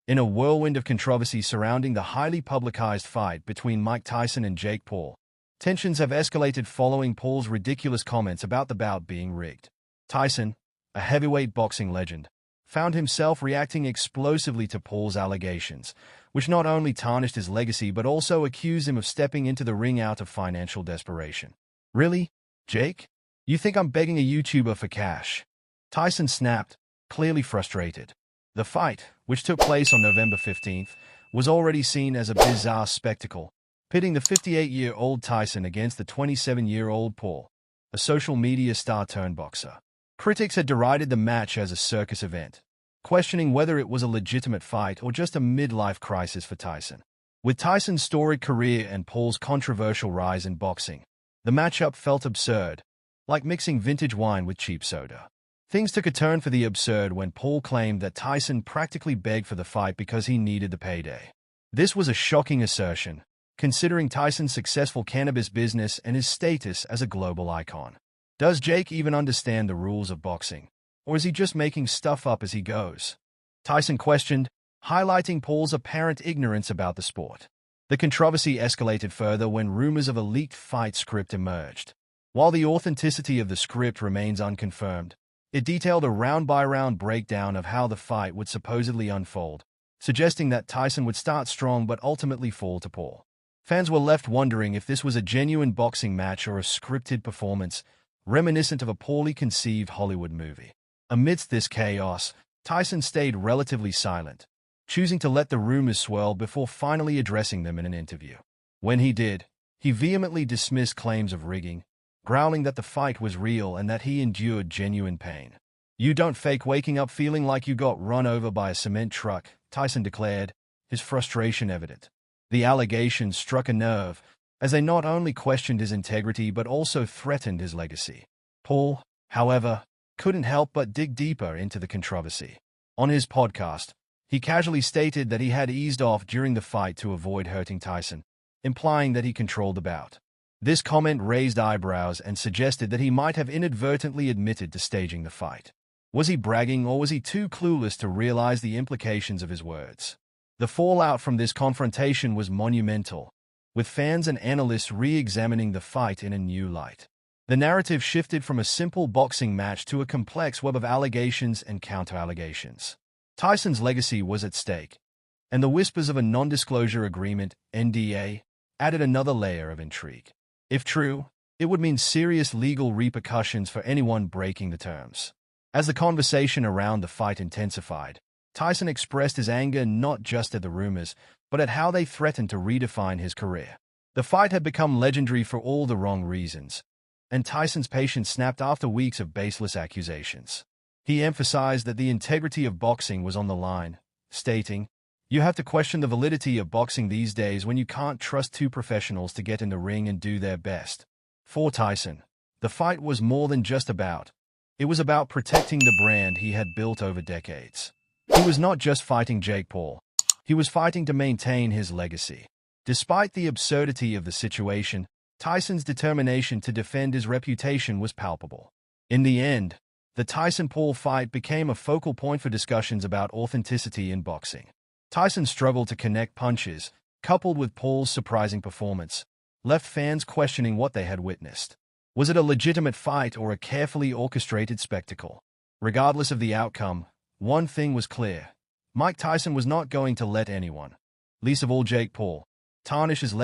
In a whirlwind of controversy surrounding the highly publicized fight between Mike Tyson and Jake Paul, tensions have escalated following Paul's ridiculous comments about the bout being rigged. Tyson, a heavyweight boxing legend, found himself reacting explosively to Paul's allegations, which not only tarnished his legacy but also accused him of stepping into the ring out of financial desperation. "Really, Jake? You think I'm begging a YouTuber for cash?" Tyson snapped, clearly frustrated. The fight, which took place on November 15th, was already seen as a bizarre spectacle, pitting the 58-year-old Tyson against the 27-year-old Paul, a social media star-turned-boxer. Critics had derided the match as a circus event, questioning whether it was a legitimate fight or just a midlife crisis for Tyson. With Tyson's storied career and Paul's controversial rise in boxing, the matchup felt absurd, like mixing vintage wine with cheap soda. Things took a turn for the absurd when Paul claimed that Tyson practically begged for the fight because he needed the payday. This was a shocking assertion, considering Tyson's successful cannabis business and his status as a global icon. Does Jake even understand the rules of boxing, or is he just making stuff up as he goes? Tyson questioned, highlighting Paul's apparent ignorance about the sport. The controversy escalated further when rumors of a leaked fight script emerged. While the authenticity of the script remains unconfirmed, it detailed a round-by-round breakdown of how the fight would supposedly unfold, suggesting that Tyson would start strong but ultimately fall to Paul. Fans were left wondering if this was a genuine boxing match or a scripted performance, reminiscent of a poorly conceived Hollywood movie. Amidst this chaos, Tyson stayed relatively silent, choosing to let the rumors swirl before finally addressing them in an interview. When he did, he vehemently dismissed claims of rigging, growling that the fight was real and that he endured genuine pain. "You don't fake waking up feeling like you got run over by a cement truck," Tyson declared, his frustration evident. The allegations struck a nerve, as they not only questioned his integrity but also threatened his legacy. Paul, however, couldn't help but dig deeper into the controversy. On his podcast, he casually stated that he had eased off during the fight to avoid hurting Tyson, implying that he controlled the bout. This comment raised eyebrows and suggested that he might have inadvertently admitted to staging the fight. Was he bragging, or was he too clueless to realize the implications of his words? The fallout from this confrontation was monumental, with fans and analysts re-examining the fight in a new light. The narrative shifted from a simple boxing match to a complex web of allegations and counter-allegations. Tyson's legacy was at stake, and the whispers of a non-disclosure agreement, NDA, added another layer of intrigue. If true, it would mean serious legal repercussions for anyone breaking the terms. As the conversation around the fight intensified, Tyson expressed his anger not just at the rumors, but at how they threatened to redefine his career. The fight had become legendary for all the wrong reasons, and Tyson's patience snapped after weeks of baseless accusations. He emphasized that the integrity of boxing was on the line, stating, "You have to question the validity of boxing these days when you can't trust two professionals to get in the ring and do their best." For Tyson, the fight was more than just a bout. It was about protecting the brand he had built over decades. He was not just fighting Jake Paul. He was fighting to maintain his legacy. Despite the absurdity of the situation, Tyson's determination to defend his reputation was palpable. In the end, the Tyson-Paul fight became a focal point for discussions about authenticity in boxing. Tyson struggled to connect punches, coupled with Paul's surprising performance, left fans questioning what they had witnessed. Was it a legitimate fight or a carefully orchestrated spectacle? Regardless of the outcome, one thing was clear. Mike Tyson was not going to let anyone, least of all Jake Paul, tarnish his legacy.